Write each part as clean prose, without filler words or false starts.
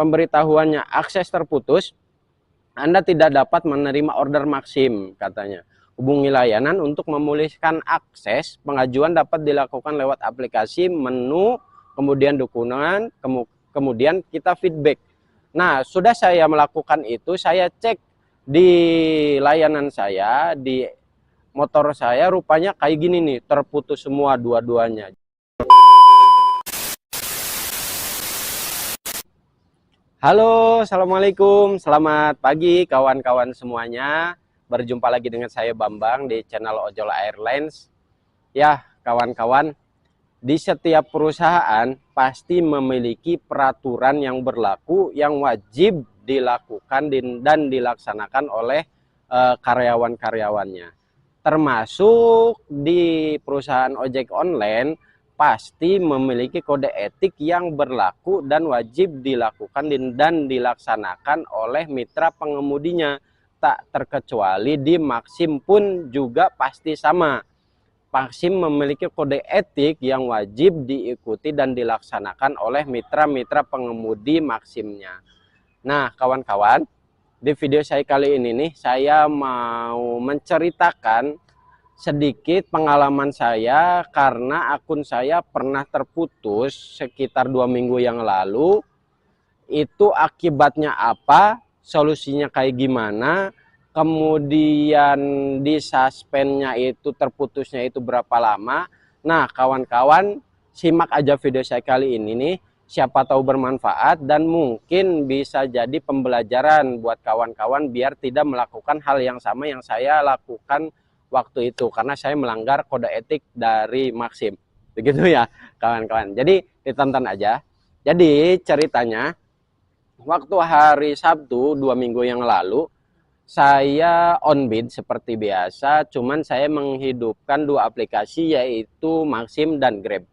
pemberitahuannya akses terputus, Anda tidak dapat menerima order Maxim katanya. Hubungi layanan untuk memulihkan akses. Pengajuan dapat dilakukan lewat aplikasi, menu, kemudian dukungan, kemudian kita feedback. Nah, sudah saya melakukan itu, saya cek di layanan saya, di motor saya, rupanya kayak gini nih, terputus semua dua-duanya. Halo, Assalamualaikum, selamat pagi kawan-kawan semuanya. Berjumpa lagi dengan saya Bambang di channel Ojol Airlines. Ya, kawan-kawan, di setiap perusahaan pasti memiliki peraturan yang berlaku yang wajib dilakukan dan dilaksanakan oleh karyawan-karyawannya. Termasuk di perusahaan ojek online pasti memiliki kode etik yang berlaku dan wajib dilakukan dan dilaksanakan oleh mitra pengemudinya. Tak terkecuali di Maxim pun juga pasti sama. Maxim memiliki kode etik yang wajib diikuti dan dilaksanakan oleh mitra-mitra pengemudi Maximnya. Nah, kawan-kawan, di video saya kali ini nih, saya mau menceritakan sedikit pengalaman saya karena akun saya pernah terputus sekitar 2 minggu yang lalu. Itu akibatnya apa, solusinya kayak gimana, kemudian di suspendnya itu terputusnya itu berapa lama. Nah, kawan-kawan, simak aja video saya kali ini nih, siapa tahu bermanfaat dan mungkin bisa jadi pembelajaran buat kawan-kawan biar tidak melakukan hal yang sama yang saya lakukan waktu itu, karena saya melanggar kode etik dari Maxim. Begitu ya kawan-kawan, jadi ditonton aja. Jadi ceritanya, waktu hari Sabtu 2 minggu yang lalu, saya on bid seperti biasa, cuman saya menghidupkan 2 aplikasi yaitu Maxim dan Grab.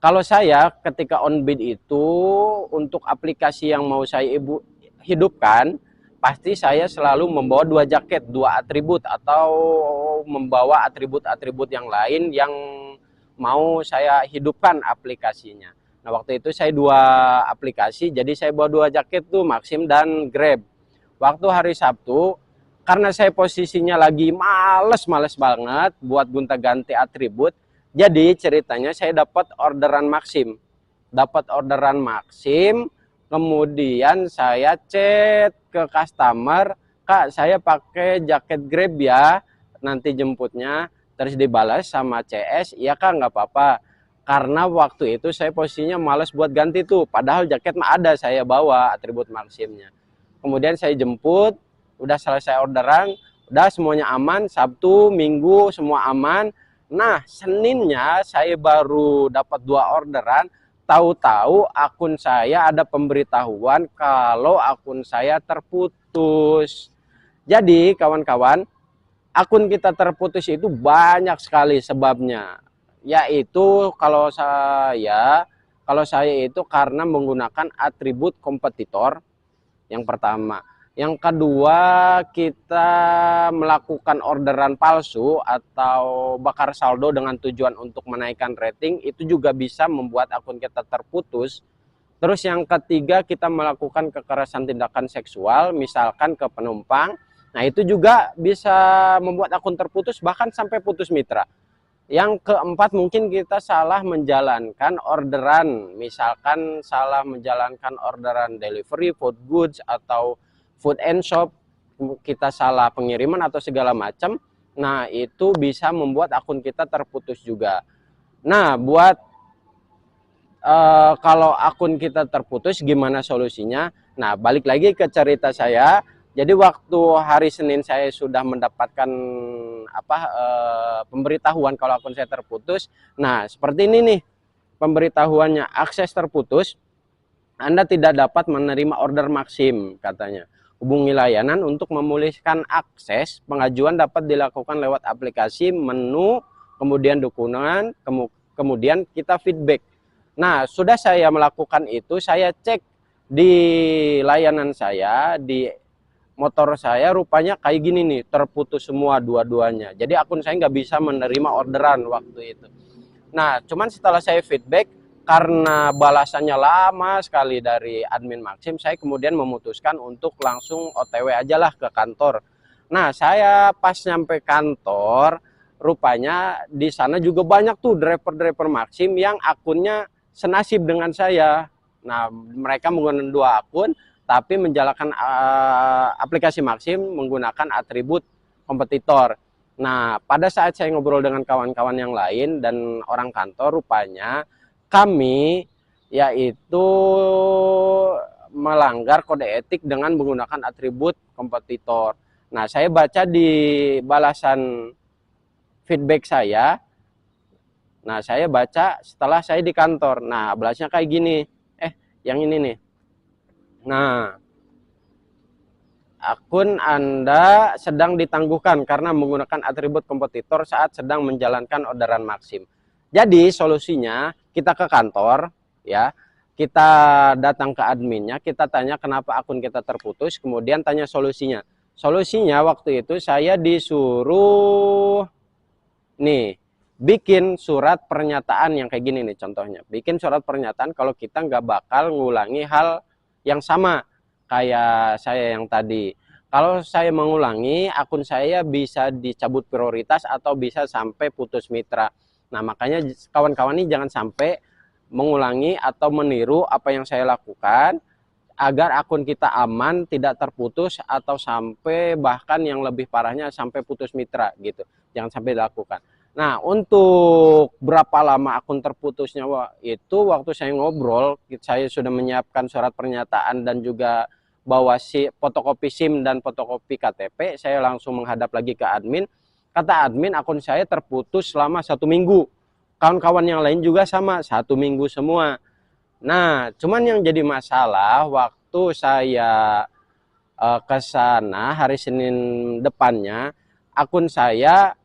Kalau saya ketika on bid itu, untuk aplikasi yang mau saya hidupkan, pasti saya selalu membawa 2 jaket, 2 atribut, atau membawa atribut-atribut yang lain yang mau saya hidupkan aplikasinya. Nah, waktu itu saya 2 aplikasi, jadi saya bawa 2 jaket tuh, Maxim dan Grab. Waktu hari Sabtu, karena saya posisinya lagi males banget buat gonta-ganti atribut, jadi ceritanya saya dapat orderan Maxim. Kemudian saya chat ke customer, "Kak, saya pakai jaket Grab ya, nanti jemputnya." Terus dibalas sama CS, "Iya Kak, nggak apa-apa." Karena waktu itu saya posisinya males buat ganti tuh, padahal jaket mah ada, saya bawa atribut Maximnya. Kemudian saya jemput, udah selesai orderan, udah semuanya aman, Sabtu, Minggu semua aman. Nah, Seninnya saya baru dapat 2 orderan, tahu-tahu akun saya ada pemberitahuan kalau akun saya terputus. Jadi kawan-kawan, akun kita terputus itu banyak sekali sebabnya. Yaitu kalau saya itu karena menggunakan atribut kompetitor, yang pertama. Yang kedua, kita melakukan orderan palsu atau bakar saldo dengan tujuan untuk menaikkan rating, itu juga bisa membuat akun kita terputus. Terus yang ketiga, kita melakukan kekerasan tindakan seksual, misalkan ke penumpang. Nah, itu juga bisa membuat akun terputus, bahkan sampai putus mitra. Yang keempat, mungkin kita salah menjalankan orderan, misalkan salah menjalankan orderan delivery, food goods, atau food and shop, kita salah pengiriman atau segala macam. Nah, itu bisa membuat akun kita terputus juga. Nah, buat kalau akun kita terputus, gimana solusinya? Nah, balik lagi ke cerita saya. Jadi waktu hari Senin saya sudah mendapatkan pemberitahuan kalau akun saya terputus. Nah, seperti ini nih pemberitahuannya, akses terputus, Anda tidak dapat menerima order Maxim katanya. Hubungi layanan untuk memulihkan akses. Pengajuan dapat dilakukan lewat aplikasi, menu, kemudian dukungan, kemudian kita feedback. Nah, sudah saya melakukan itu, saya cek di layanan saya, di motor saya, rupanya kayak gini nih, terputus semua dua-duanya. Jadi akun saya nggak bisa menerima orderan waktu itu. Nah, cuman setelah saya feedback, karena balasannya lama sekali dari admin Maxim, saya kemudian memutuskan untuk langsung OTW aja lah ke kantor. Nah, saya pas nyampe kantor, rupanya di sana juga banyak tuh driver-driver Maxim yang akunnya senasib dengan saya. Nah, mereka menggunakan 2 akun, tapi menjalankan aplikasi Maxim menggunakan atribut kompetitor. Nah, pada saat saya ngobrol dengan kawan-kawan yang lain dan orang kantor, rupanya kami yaitu melanggar kode etik dengan menggunakan atribut kompetitor. Nah, saya baca di balasan feedback saya. Nah, saya baca setelah saya di kantor. Nah, balasnya kayak gini. Yang ini nih. Nah, akun Anda sedang ditangguhkan karena menggunakan atribut kompetitor saat sedang menjalankan orderan Maxim. Jadi solusinya kita ke kantor ya, kita datang ke adminnya, kita tanya kenapa akun kita terputus, kemudian tanya solusinya. Solusinya waktu itu saya disuruh nih bikin surat pernyataan yang kayak gini nih contohnya. Bikin surat pernyataan kalau kita nggak bakal ngulangi hal yang sama kayak saya yang tadi. Kalau saya mengulangi, akun saya bisa dicabut prioritas atau bisa sampai putus mitra. Nah, makanya kawan-kawan ini jangan sampai mengulangi atau meniru apa yang saya lakukan agar akun kita aman, tidak terputus atau sampai bahkan yang lebih parahnya sampai putus mitra gitu. Jangan sampai dilakukan. Nah, untuk berapa lama akun terputusnya itu waktu saya ngobrol, saya sudah menyiapkan surat pernyataan dan juga bawa fotokopi SIM dan fotokopi KTP, saya langsung menghadap lagi ke admin. Kata admin, akun saya terputus selama 1 minggu. Kawan-kawan yang lain juga sama, 1 minggu semua. Nah, cuman yang jadi masalah waktu saya ke sana hari Senin depannya, akun saya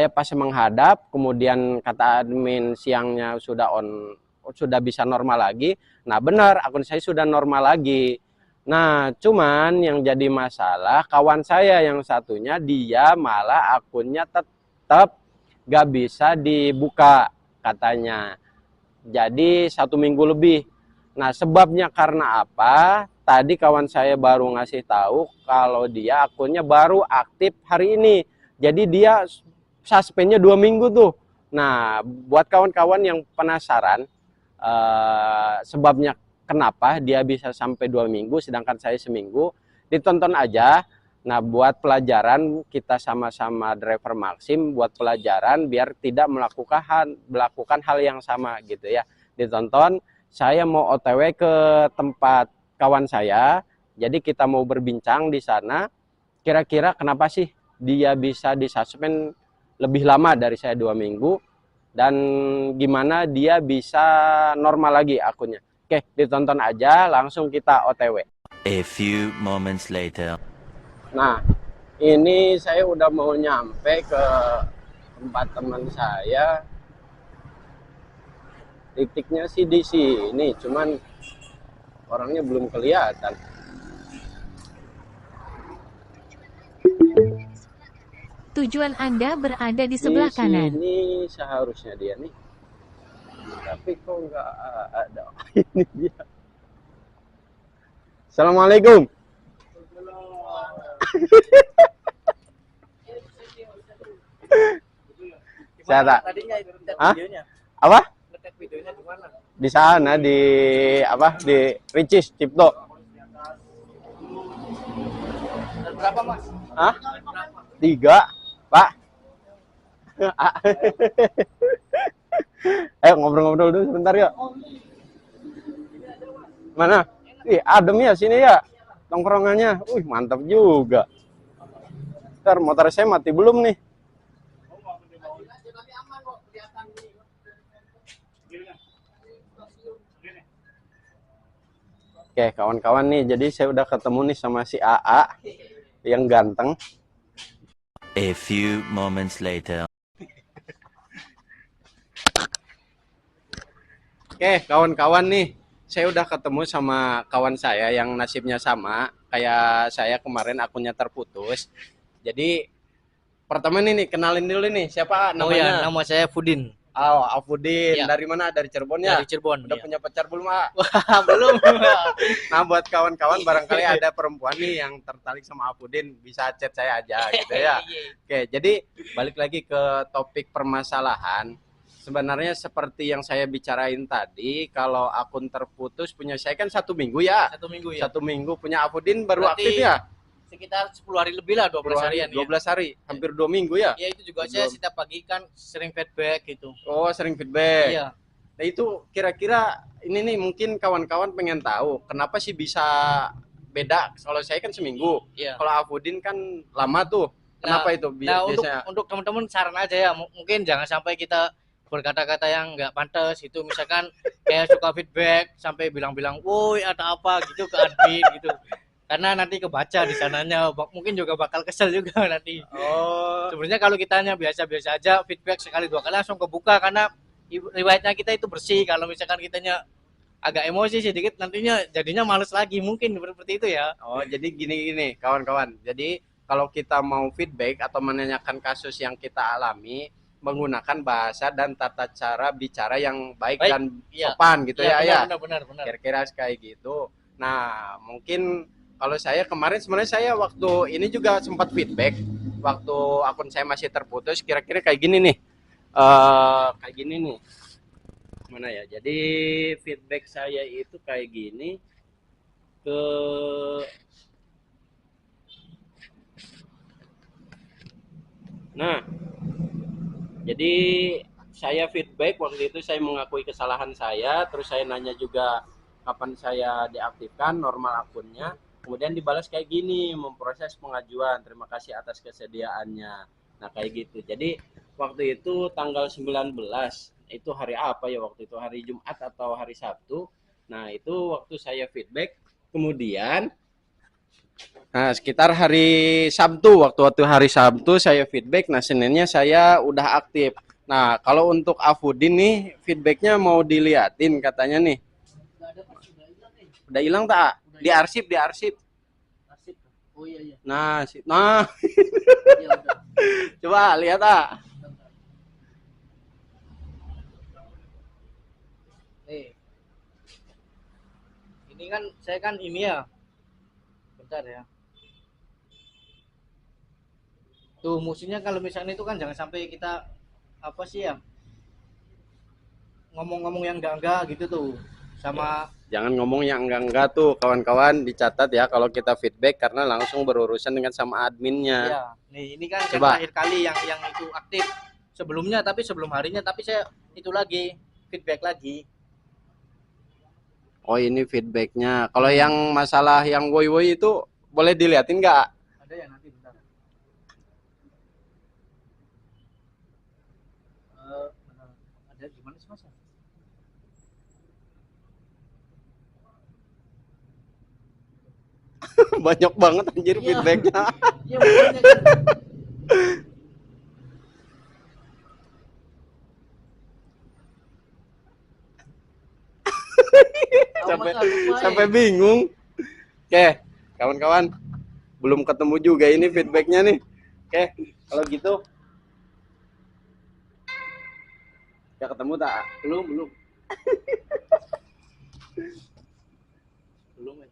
pas menghadap, kemudian kata admin siangnya sudah bisa normal lagi. Nah, benar akun saya sudah normal lagi. Nah, cuman yang jadi masalah kawan saya yang satunya dia malah akunnya tetap gak bisa dibuka katanya. Jadi 1 minggu lebih. Nah, sebabnya karena apa? Tadi kawan saya baru ngasih tahu kalau dia akunnya baru aktif hari ini. Jadi dia suspendnya 2 minggu tuh. Nah, buat kawan-kawan yang penasaran sebabnya kenapa dia bisa sampai 2 minggu sedangkan saya seminggu, ditonton aja. Nah, buat pelajaran kita sama-sama driver Maxim, buat pelajaran biar tidak melakukan hal yang sama gitu ya. Ditonton, saya mau OTW ke tempat kawan saya, jadi kita mau berbincang di sana, kira-kira kenapa sih dia bisa disuspend lebih lama dari saya 2 minggu, dan gimana dia bisa normal lagi akunnya. Oke, ditonton aja, langsung kita OTW. A few moments later. Nah, ini saya udah mau nyampe ke tempat teman saya. Titiknya sih di sini, cuman orangnya belum kelihatan. Tujuan Anda berada di sebelah kanan. Ini seharusnya dia nih. Tapi kok nggak ada. Ini dia. Assalamualaikum. Saya tak. Hah? Apa? Di sana di apa? Di Ricis Cipto. Berapa, Mas? Hah? 3, Pak. Ayo ngobrol-ngobrol dulu sebentar ya. Mana? Ih, adem ya sini ya. Tongkrongannya. Mantap juga. Ntar motor saya mati belum nih? Oke, kawan-kawan nih, jadi saya udah ketemu nih sama si AA yang ganteng. A few moments later. Oke, kawan-kawan nih, saya udah ketemu sama kawan saya yang nasibnya sama kayak saya kemarin, akunnya terputus. Jadi pertama nih kenalin dulu nih, siapa namanya? Oh ya, nama saya Pudin. Oh, Afudin. Iya. Dari mana? Dari Cirebon ya? Dari Cirebon. Udah Iya. punya pacar belum, ah? Belum. Nah, buat kawan-kawan barangkali ada perempuan nih yang tertarik sama Afudin, bisa chat saya aja gitu ya. Iya. Oke, jadi balik lagi ke topik permasalahan. Sebenarnya seperti yang saya bicarain tadi, kalau akun terputus punya saya kan 1 minggu ya. 1 minggu ya. 1 minggu punya Afudin baru Berarti aktif ya. sekitar 10 hari lebih lah, 12 harian 12 hari, hampir 2 minggu ya. ya. Ya itu juga saya Belum. setiap pagi kan sering feedback gitu. Oh, sering feedback. Iya. Nah, itu kira-kira ini nih mungkin kawan-kawan pengen tahu kenapa sih bisa beda. Kalau saya kan seminggu. Iya. Kalau Afudin kan lama tuh. Kenapa itu Nah, biasanya? untuk teman-teman saran aja ya, mungkin jangan sampai kita berkata-kata yang nggak pantas itu, misalkan kayak suka feedback sampai bilang-bilang, "Woi, ada apa?" gitu ke admin gitu. Karena nanti kebaca di sananya, mungkin juga bakal kesel juga nanti. Oh, Sebenarnya kalau kitanya biasa-biasa aja, feedback sekali dua kali langsung kebuka karena riwayatnya kita itu bersih. Kalau misalkan kitanya agak emosi sedikit, nantinya jadinya males lagi, mungkin seperti itu ya. oh, jadi gini kawan-kawan. Jadi kalau kita mau feedback atau menanyakan kasus yang kita alami, menggunakan bahasa dan tata cara bicara yang baik, Baik, dan iya. sopan gitu ya, ya. Benar. Kira-kira kayak gitu. Nah, mungkin kalau saya kemarin sebenarnya saya waktu ini juga sempat feedback waktu akun saya masih terputus, kira-kira kayak gini nih. Kayak gini nih. Mana ya? Jadi feedback saya itu kayak gini ke Nah, jadi saya feedback waktu itu, saya mengakui kesalahan saya, terus saya nanya juga kapan saya deaktifkan normal akunnya, kemudian dibalas kayak gini, memproses pengajuan, terima kasih atas kesediaannya. Nah, kayak gitu. Jadi waktu itu tanggal 19, itu hari apa ya waktu itu? Hari Jumat atau hari Sabtu. Nah, itu waktu saya feedback, kemudian nah, sekitar hari Sabtu, waktu hari Sabtu saya feedback, nah Seninnya saya udah aktif. Nah, kalau untuk Afudin nih, feedbacknya mau diliatin katanya nih. Udah hilang tak? Diarsip, diarsip. Oh iya. Nah, Iya, udah. coba lihat tak? Nih. Ini kan saya kan ini ya. Bentar ya. Tuh musuhnya kalau misalnya itu kan jangan sampai kita apa sih ya, ngomong-ngomong yang enggak gitu tuh sama. Jangan ngomong yang enggak-enggak tuh, kawan-kawan, dicatat ya kalau kita feedback, karena langsung berurusan dengan sama adminnya. Ya, nih ini kan yang Coba. terakhir kali yang itu aktif. Sebelumnya tapi sebelum harinya tapi saya itu lagi feedback lagi. Oh, ini feedbacknya. Kalau yang masalah yang woi-woi itu boleh diliatin nggak? Ada ya nanti bentar. Mana? Ada gimana sih Mas? Banyak banget anjir Iya. feedbacknya. Iya makanya kan. Sampai bingung. Oke, kawan-kawan, belum ketemu juga ini feedbacknya nih. Oke, kalau gitu ya ketemu tak? belum belum ya.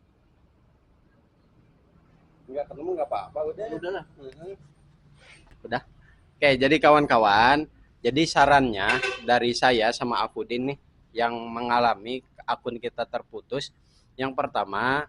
Nggak ketemu nggak apa-apa, udah. Ya udahlah. Udah. Oke, jadi kawan-kawan, jadi sarannya dari saya sama Afudin nih yang mengalami akun kita terputus. Yang pertama,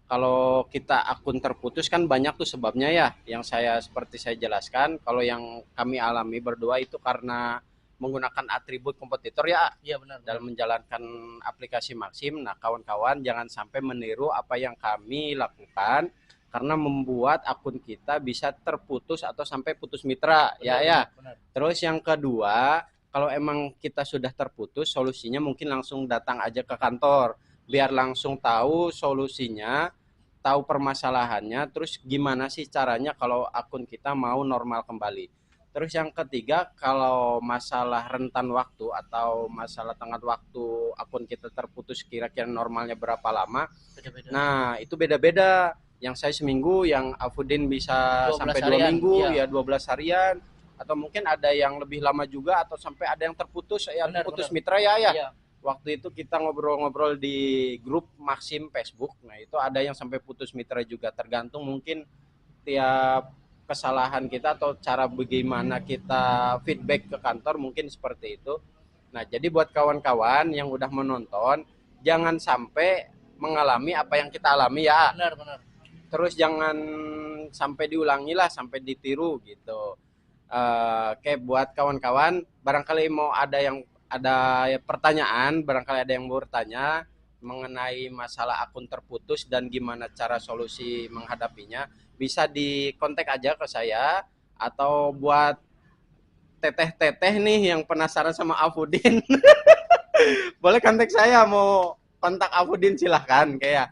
kalau kita akun terputus kan banyak tuh sebabnya ya. Yang seperti saya jelaskan, kalau yang kami alami berdua itu karena menggunakan atribut kompetitor ya Iya benar. dalam menjalankan aplikasi Maxim. Nah, kawan-kawan jangan sampai meniru apa yang kami lakukan, karena membuat akun kita bisa terputus atau sampai putus mitra. Benar. Terus yang kedua, kalau emang kita sudah terputus, solusinya mungkin langsung datang aja ke kantor, biar langsung tahu solusinya, tahu permasalahannya, terus gimana sih caranya kalau akun kita mau normal kembali. Terus yang ketiga, kalau masalah rentan waktu atau masalah tenggat waktu akun kita terputus kira-kira normalnya berapa lama, Beda-beda. nah itu beda-beda. Yang saya seminggu, yang Afudin bisa 12 sampai 2 harian, minggu, iya. ya 12 harian. atau mungkin ada yang lebih lama juga atau sampai ada yang terputus ya, Benar, putus benar. mitra ya. Iya. Waktu itu kita ngobrol-ngobrol di grup Maxim Facebook. Nah, itu ada yang sampai putus mitra juga, tergantung mungkin tiap kesalahan kita atau cara bagaimana kita feedback ke kantor mungkin seperti itu. Nah, jadi buat kawan-kawan yang udah menonton, jangan sampai mengalami apa yang kita alami ya. Benar, benar. Terus jangan sampai diulangi lah, sampai ditiru gitu. Oke, buat kawan-kawan, barangkali mau ada pertanyaan, barangkali ada yang mau bertanya mengenai masalah akun terputus dan gimana cara solusi menghadapinya, bisa di kontak aja ke saya, atau buat teteh-teteh nih yang penasaran sama Afudin, boleh kontak saya, mau kontak Afudin silahkan. Kayak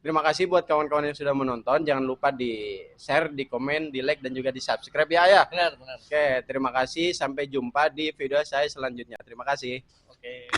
terima kasih buat kawan-kawan yang sudah menonton. Jangan lupa di share, di komen, di like, dan juga di subscribe ya. Benar, benar. Oke, terima kasih. Sampai jumpa di video saya selanjutnya. Terima kasih. Oke.